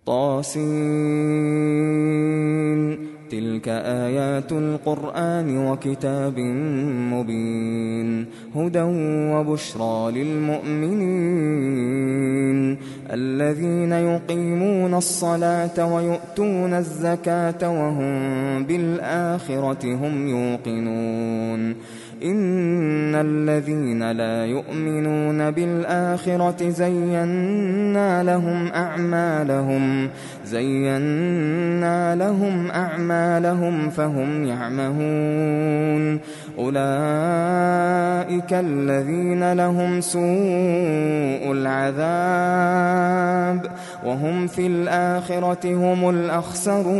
طاسين. تلك آيات القرآن وكتاب مبين هدى وبشرى للمؤمنين الذين يقيمون الصلاة ويؤتون الزكاة وهم بالآخرة هم يوقنون. إن الذين لا يؤمنون بالآخرة زينا لهم أعمالهم فهم يعمهون. أولئك الذين لهم سوء العذاب وهم في الآخرة هم الأخسرون.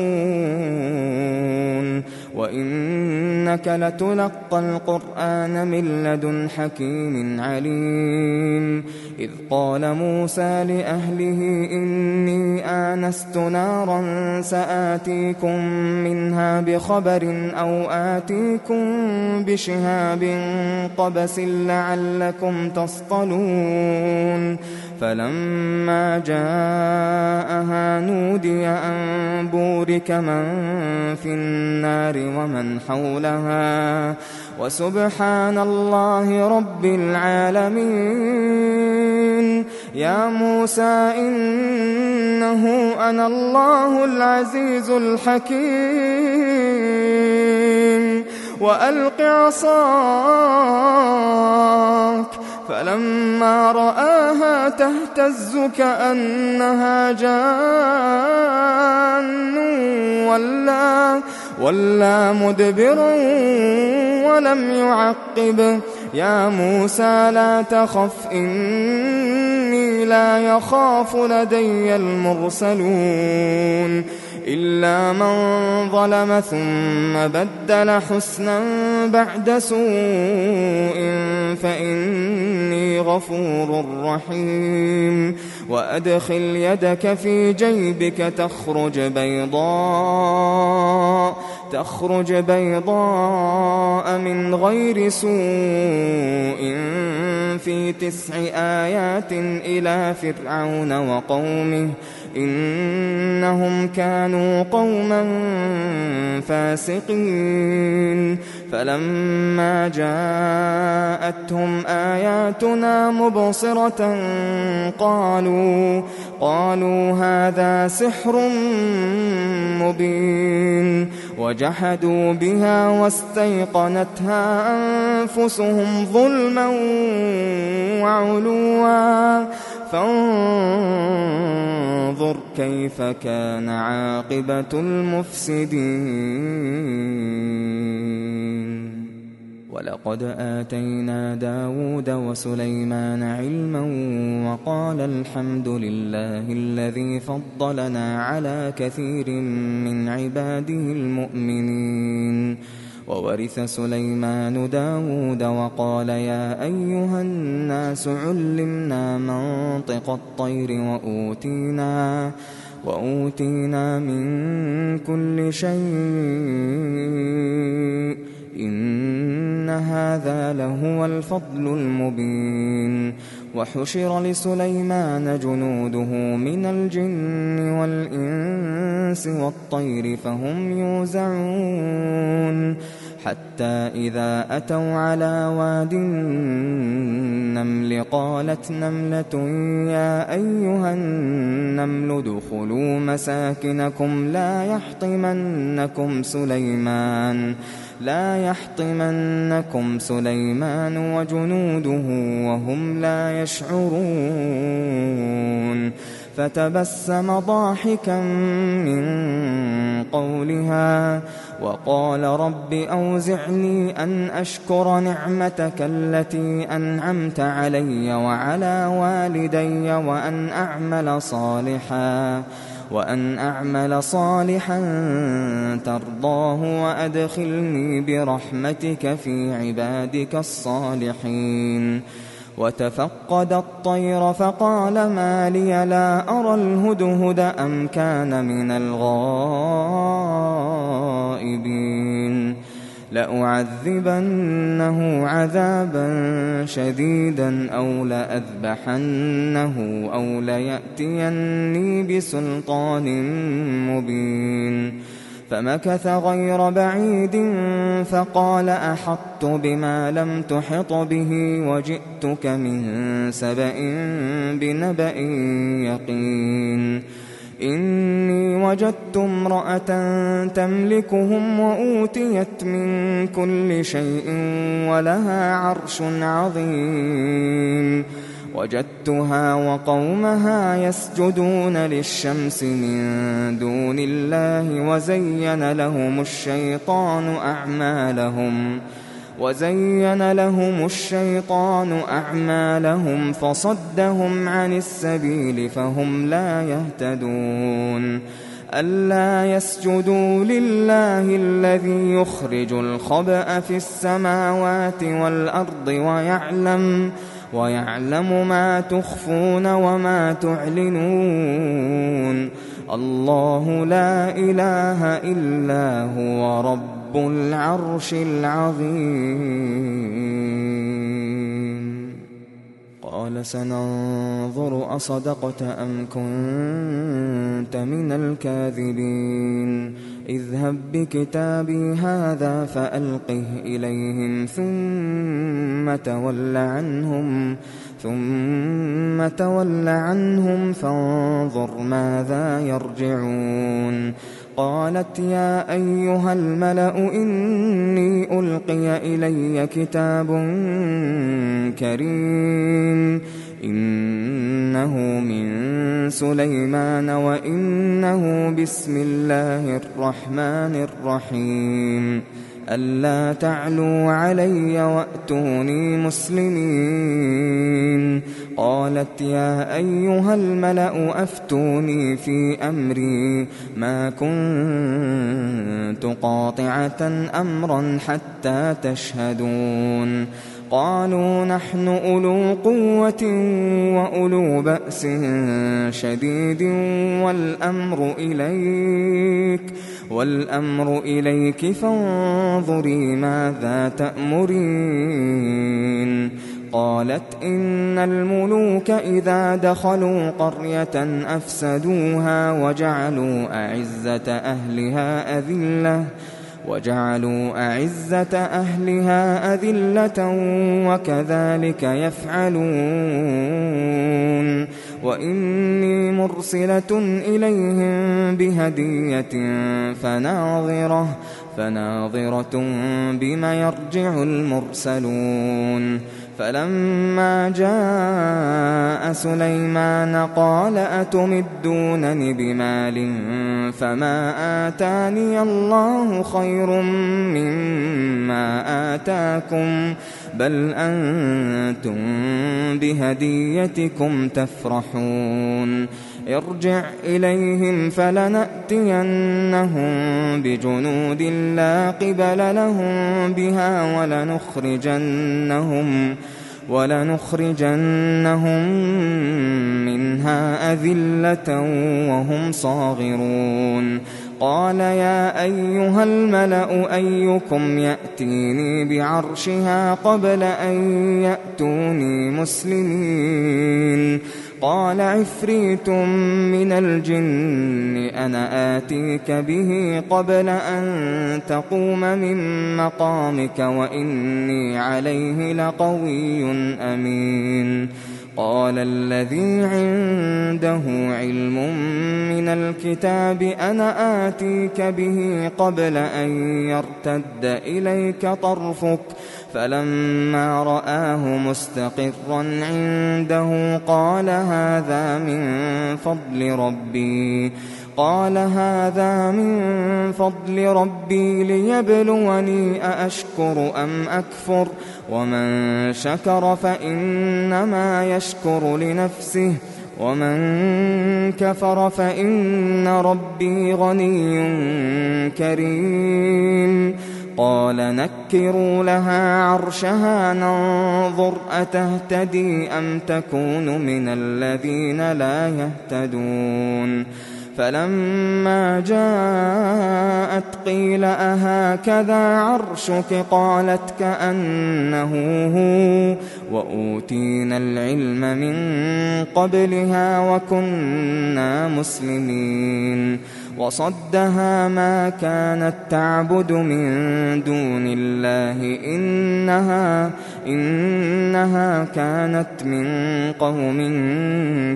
وإنك لتلقى القرآن من لدن حكيم عليم. إذ قال موسى لأهله إني آنست نارا سآتيكم منها بخبر أو آتيكم بشهاب قبس لعلكم تصطلون. فلما جاءها نودي أن بورك من في النار ومن حولها وسبحان الله رب العالمين. يا موسى إنه أنا الله العزيز الحكيم وألق عصاك. فلما رآها تهتز كأنها جان ولا مدبرا ولم يعقب. يا موسى لا تخف إني لا يخاف لدي المرسلون إلا من ظلم ثم بدل حسنا بعد سوء فإني غفور رحيم. وأدخل يدك في جيبك تخرج بيضاء من غير سوء في 9 آيات إلى فرعون وقومه إنهم كانوا قوما فاسقين. فلما جاءتهم آياتنا مبصرة قالوا هذا سحر مبين. وجحدوا بها واستيقنتها أنفسهم ظلما وعلوا فانظر كيف كان عاقبة المفسدين. ولقد آتينا داود وسليمان علما وقال الحمد لله الذي فضلنا على كثير من عباده المؤمنين. وورث سليمان داود وقال يا أيها الناس علمنا منطق الطير وأوتينا من كل شيء إن هذا لهو الفضل المبين. وحشر لسليمان جنوده من الجن والإنس والطير فهم يوزعون حتى إذا أتوا على واد النمل قالت نملة يا أيها النمل ادخلوا مساكنكم لا يحطمنكم سليمان وجنوده وهم لا يشعرون. فتبسم ضاحكا من قولها وقال رب أوزعني أن أشكر نعمتك التي أنعمت علي وعلى والدي وأن أعمل صالحا ترضاه وأدخلني برحمتك في عبادك الصالحين. وتفقد الطير فقال ما لي لا أرى الهدهد أم كان من الغائبين. لأعذبنه عذابا شديدا أو لأذبحنه أو ليأتيني بسلطان مبين. فمكث غير بعيد فقال أحطت بما لم تحط به وجئتك من سبأ بنبأ يقين. إني وجدت امرأة تملكهم وأوتيت من كل شيء ولها عرش عظيم. وجدتها وقومها يسجدون للشمس من دون الله وزين لهم الشيطان أعمالهم فصدهم عن السبيل فهم لا يهتدون. ألا يسجدوا لله الذي يخرج الخبأ في السماوات والأرض ويعلم ما تخفون وما تعلنون. الله لا إله إلا هو رب العرش العظيم. قال سننظر أصدقت أم كنت من الكاذبين. اذهب بكتابي هذا فألقه إليهم ثم تول عنهم فانظر ماذا يرجعون. قالت يا أيها الملأ إني ألقي إلي كتاب كريم إنه من سليمان وإنه بسم الله الرحمن الرحيم. ألا تعلوا علي وأتوني مسلمين. قالت يا أيها الملأ أفتوني في أمري ما كنت قاطعة أمرا حتى تشهدون. قالوا نحن أولو قوة وأولو بأس شديد والأمر إليك فانظري ماذا تأمرين. قالت إن الملوك إذا دخلوا قرية أفسدوها وجعلوا أعزة أهلها أذلة وكذلك يفعلون. وإني مرسلة إليهم بهدية فناظرة بما يرجع المرسلون. فلما جاء سليمان قال أتمدونني بمال فما آتاني الله خير مما آتاكم بل أنتم بهديتكم تفرحون. ارجع إليهم فلنأتينهم بجنود لا قبل لهم بها ولنخرجنهم منها أذلة وهم صاغرون. قال يا أيها الملأ أيكم يأتيني بعرشها قبل أن يأتوني مسلمين. قال عفريت من الجن أنا آتيك به قبل أن تقوم من مقامك وإني عليه لقوي أمين. قال الذي عنده علم من الكتاب أنا آتيك به قبل أن يرتد إليك طرفك فلما رآه مستقرا عنده قال هذا من فضل ربي ليبلوني أأشكر أم أكفر ومن شكر فإنما يشكر لنفسه ومن كفر فإن ربي غني كريم. قال نكروا لها عرشها ننظر أتهتدي أم تكون من الذين لا يهتدون. فلما جاءت قيل أهكذا عرشك قالت كأنه هو وأوتينا العلم من قبلها وكنا مسلمين وصدها ما كانت تعبد من دون الله إنها كانت من قوم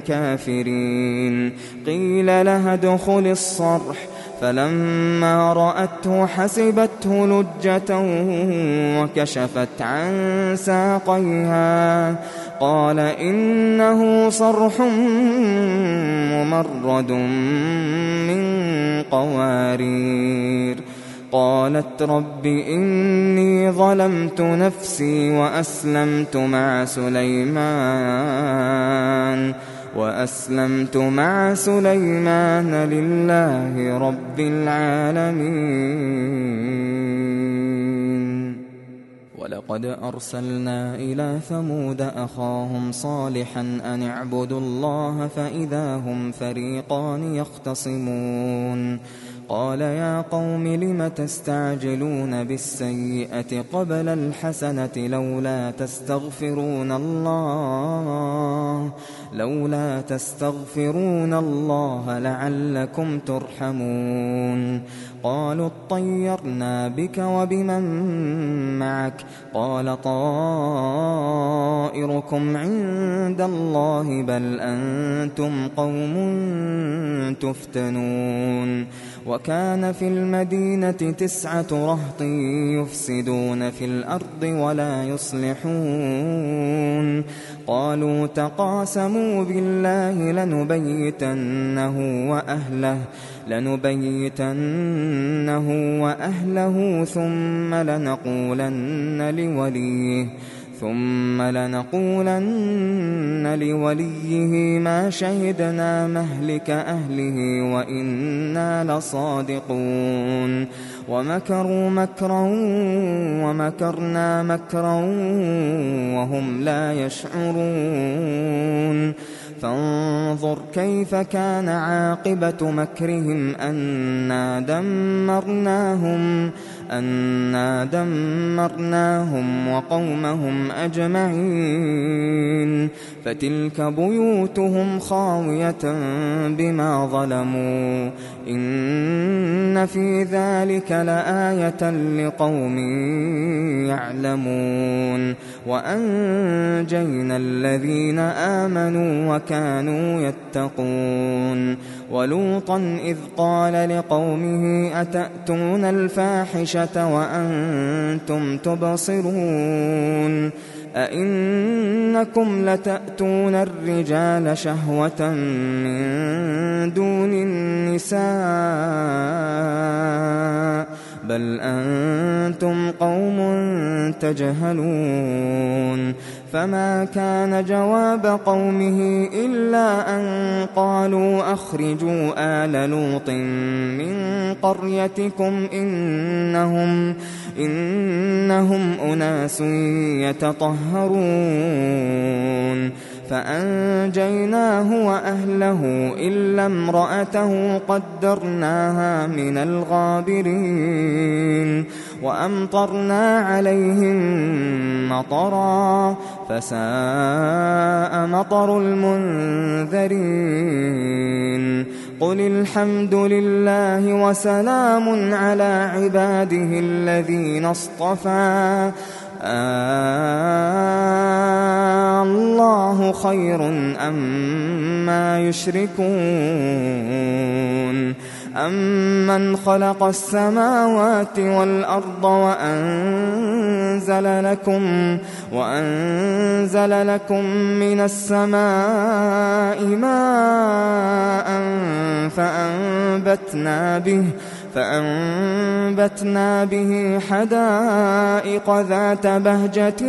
كافرين قيل لها ادخل الصرح فلما رأته حسبته لجة وكشفت عن ساقيها قال إنه صرح ممرد من قوارير قالت رب إني ظلمت نفسي وأسلمت مع سليمان لله رب العالمين ولقد أرسلنا إلى ثمود أخاهم صالحا أن اعبدوا الله فإذا هم فريقان يختصمون قال يا قوم لم تستعجلون بالسيئة قبل الحسنة لولا تستغفرون الله لعلكم ترحمون قالوا اطيرنا بك وبمن معك قال طائركم عند الله بل أنتم قوم تفتنون وكان في المدينة 9 رهط يفسدون في الأرض ولا يصلحون قالوا تقاسموا بالله لنبيتنه وأهله ثم لنقولن لوليه ما شهدنا مهلك أهله وإنا لصادقون ومكروا مكرا ومكرنا مكرا وهم لا يشعرون فانظر كيف كان عاقبة مكرهم أنا دمرناهم وقومهم أجمعين فتلك بيوتهم خاوية بما ظلموا إن في ذلك لآية لقوم يعلمون وأنجينا الذين آمنوا وكانوا يتقون ولوطا إذ قال لقومه أتأتون الفاحشة وأنتم تبصرون أئنكم لتأتون الرجال شهوة من دون النساء بل أنتم قوم تجهلون فما كان جواب قومه إلا أن قالوا أخرجوا آل لوط من قريتكم إنهم أناس يتطهرون فأنجيناه وأهله إلا امرأته قدرناها من الغابرين وأمطرنا عليهم مطرا فساء مطر المنذرين قل الحمد لله وسلام على عباده الذين اصطفى الله خير أما يشركون أمن خلق السماوات والأرض وأنزل لكم من السماء ماء فأنبتنا به حدائق ذات بهجة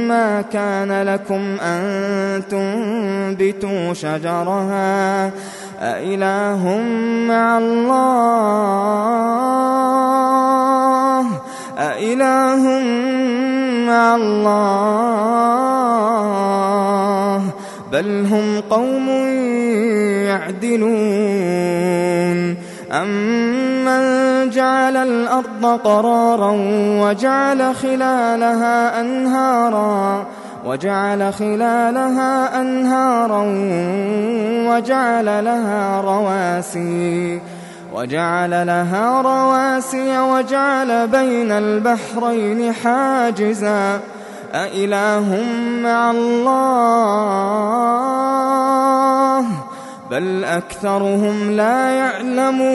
ما كان لكم أن تنبتوا شجرها أإله مع الله بل هم قوم يعدلون أَمَّنْ جَعَلَ الْأَرْضَ قَرَارًا وَجَعَلَ خِلَالَهَا أَنْهَارًا وَجَعَلَ لَهَا رَوَاسِيَ وَجَعَلَ بَيْنَ الْبَحْرَيْنِ حَاجِزًا أَإِلَٰهٌ مَّعَ اللَّهِ بَلْ أَكْثَرُهُمْ لَا يَعْلَمُونَ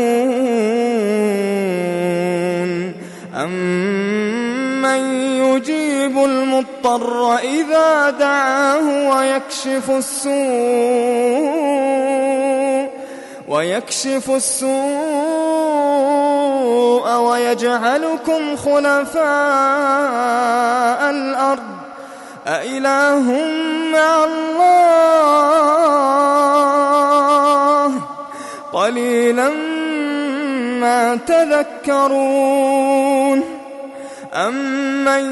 أَمَّن يُجِيبُ الْمُضْطَرَّ إِذَا دَعَاهُ وَيَكْشِفُ السُّوءَ وَيَجْعَلُكُمْ خُلَفَاءَ الْأَرْضِ أَإِلَٰهٌ مَّعَ اللَّهِ قَلِيلًا مَّا تَذَكَّرُونَ أَمَّن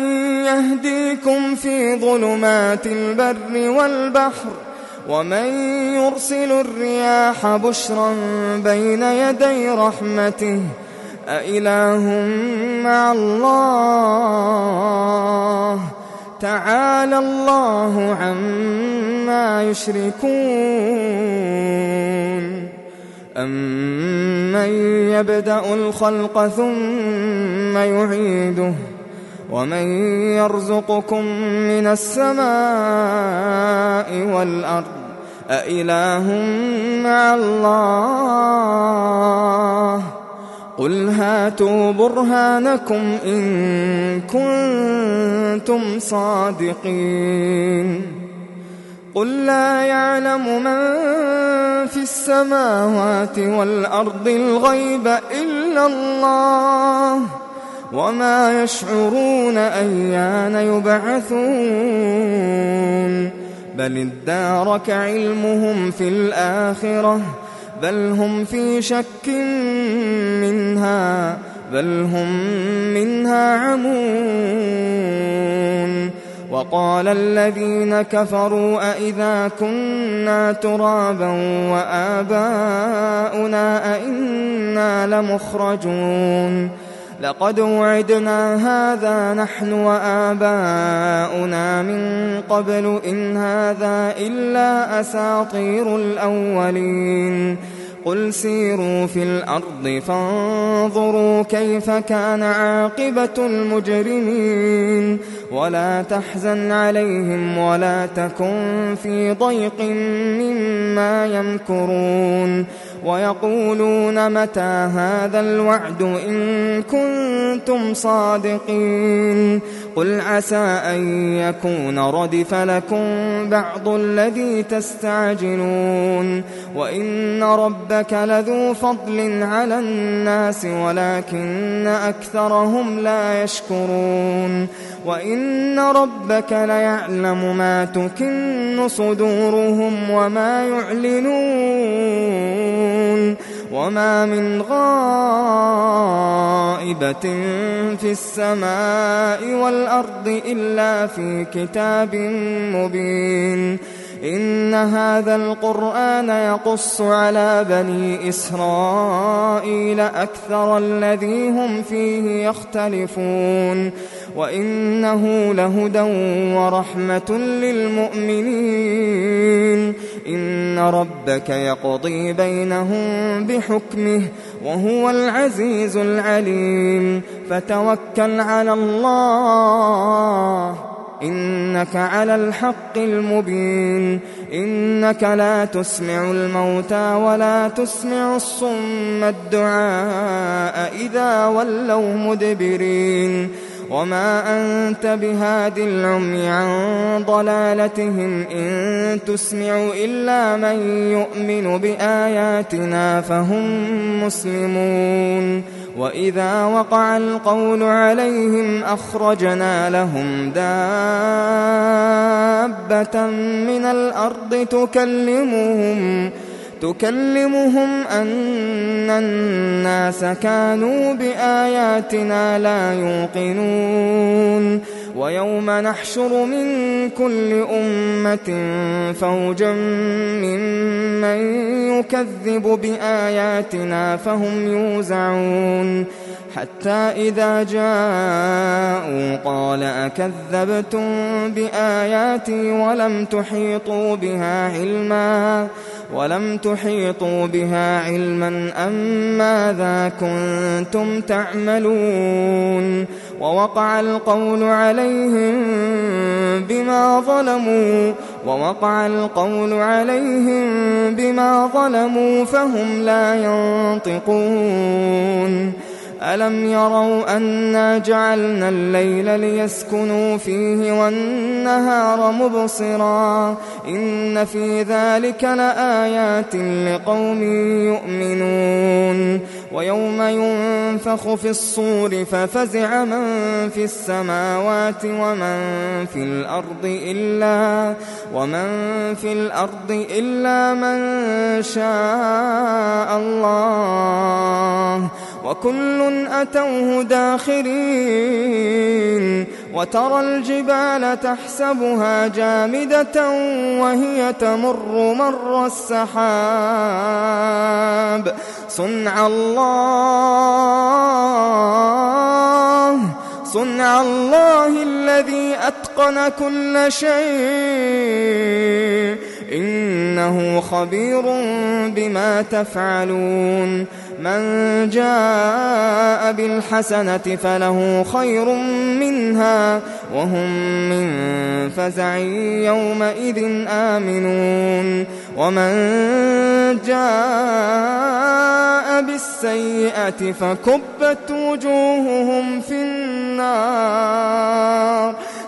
يَهْدِيكُمْ فِي ظُلُمَاتِ الْبَرِّ وَالْبَحْرِ وَمَن يُرْسِلُ الرِّيَاحَ بُشْرًا بَيْنَ يَدَيْ رَحْمَتِهِ أَإِلَٰهٌ مَّعَ اللَّهِ تَعَالَى اللَّهُ عَمَّا يُشْرِكُونَ أَمَّن يَبْدَأُ الْخَلْقَ ثُمَّ يُعِيدُهُ وَمَن يَرْزُقُكُم مِّنَ السَّمَاءِ وَالْأَرْضِ أَإِلَٰهٌ مَّعَ اللَّهِ قُلْ هَاتُوا بُرْهَانَكُمْ إِن كُنتُمْ صَادِقِينَ قُل لَّا يَعْلَمُ مَن فِي السَّمَاوَاتِ وَالْأَرْضِ الْغَيْبَ إِلَّا اللَّهُ وَمَا يَشْعُرُونَ أَيَّانَ يُبْعَثُونَ بَلِ ادَّارَكَ عِلْمُهُمْ فِي الْآخِرَةِ بَلْ هُمْ فِي شَكٍّ مِّنْهَا بَلْ هُمْ مِنْهَا عَمُونَ وَقَالَ الَّذِينَ كَفَرُوا أَإِذَا كُنَّا تُرَابًا وَآبَاؤُنَا أَإِنَّا لَمُخْرَجُونَ لَقَدْ وُعِدْنَا هَٰذَا نَحْنُ وَآبَاؤُنَا مِن قَبْلُ إِنْ هَٰذَا إِلَّا أَسَاطِيرُ الْأَوَّلِينَ قُلْ سِيرُوا فِي الْأَرْضِ فَانظُرُوا كَيْفَ كَانَ عَاقِبَةُ الْمُجْرِمِينَ وَلَا تَحْزَنْ عَلَيْهِمْ وَلَا تَكُن فِي ضَيْقٍ مِّمَّا يَمْكُرُونَ وَيَقُولُونَ مَتَىٰ هَٰذَا الْوَعْدُ إِن كُنتُمْ صَادِقِينَ قُلْ عَسَىٰ أَن يَكُونَ رَدِفَ لَكُم بَعْضُ الَّذِي تَسْتَعْجِلُونَ وَإِنَّ رَبَّكَ لَذُو فَضْلٍ عَلَى النَّاسِ وَلَٰكِنَّ أَكْثَرَهُمْ لَا يَشْكُرُونَ وَإِنَّ رَبَّكَ لَيَعْلَمُ مَا تُكِنُّ صُدُورُهُمْ وَمَا يُعْلِنُونَ وَمَا مِنْ غَائِبَةٍ فِي السَّمَاءِ وَالْأَرْضِ إِلَّا فِي كِتَابٍ مُّبِينٍ إِنَّ هَٰذَا الْقُرْآنَ يَقُصُّ عَلَىٰ بَنِي إِسْرَائِيلَ أَكْثَرَ الَّذِي هُمْ فِيهِ يَخْتَلِفُونَ وَإِنَّهُ لَهُدًى وَرَحْمَةٌ لِّلْمُؤْمِنِينَ إِنَّ رَبَّكَ يَقْضِي بَيْنَهُم بِحُكْمِهِ وَهُوَ الْعَزِيزُ الْعَلِيمُ فَتَوَكَّلْ عَلَى اللَّهِ إِنَّكَ عَلَى الْحَقِّ الْمُبِينِ إِنَّكَ لَا تُسْمِعُ الْمَوْتَىٰ وَلَا تُسْمِعُ الصُّمَّ الدُّعَاءَ إِذَا وَلَّوْا مُدْبِرِينَ وَمَا أَنتَ بِهَادِ الْعُمْيِ عَن ضَلَالَتِهِمْ إِن تُسْمِعُ إِلَّا مَن يُؤْمِنُ بِآيَاتِنَا فَهُم مُّسْلِمُونَ وَإِذَا وَقَعَ الْقَوْلُ عَلَيْهِمْ أَخْرَجْنَا لَهُمْ دَابَّةً مِّنَ الْأَرْضِ تُكَلِّمُهُمْ أَنَّ النَّاسَ كَانُوا بِآيَاتِنَا لَا يُوقِنُونَ ويوم نحشر من كل أمة فوجا ممن يكذب بآياتنا فهم يوزعون حتى إذا جاءوا قال أكذبتم بآياتي ولم تحيطوا بها علما أم ماذا كنتم تعملون ووقع القول عليهم بما ظلموا فهم لا ينطقون ألم يروا أنا جعلنا الليل ليسكنوا فيه والنهار مبصرا إن في ذلك لآيات لقوم يؤمنون ويوم ينفخ في الصور ففزع من في السماوات ومن في الأرض إلا من شاء الله وكل أتوه داخرين وترى الجبال تحسبها جامدة وهي تمر مر السحاب صنع الله الذي أتقن كل شيء إنه خبير بما تفعلون من جاء بالحسنة فله خير منها وهم من فزع يومئذ آمنون ومن جاء بالسيئة فكبت وجوههم في النار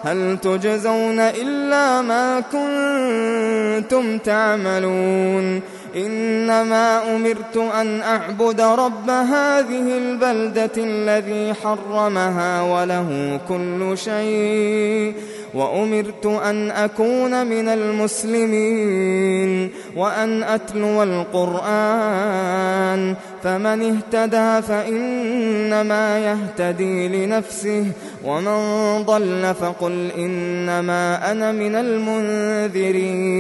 هل تجزون إلا ما كنتم تعملون إنما أمرت أن أعبد رب هذه البلدة الذي حرمها وله كل شيء وأمرت أن أكون من المسلمين وأن أتلو القرآن فمن اهتدى فإنما يهتدي لنفسه ومن ضل فقل إنما أنا من المنذرين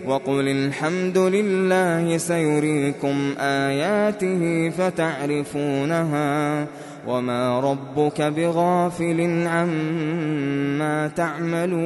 وقل الحمد لله سيريكم آياته فتعرفونها وما ربك بغافل عما تعملون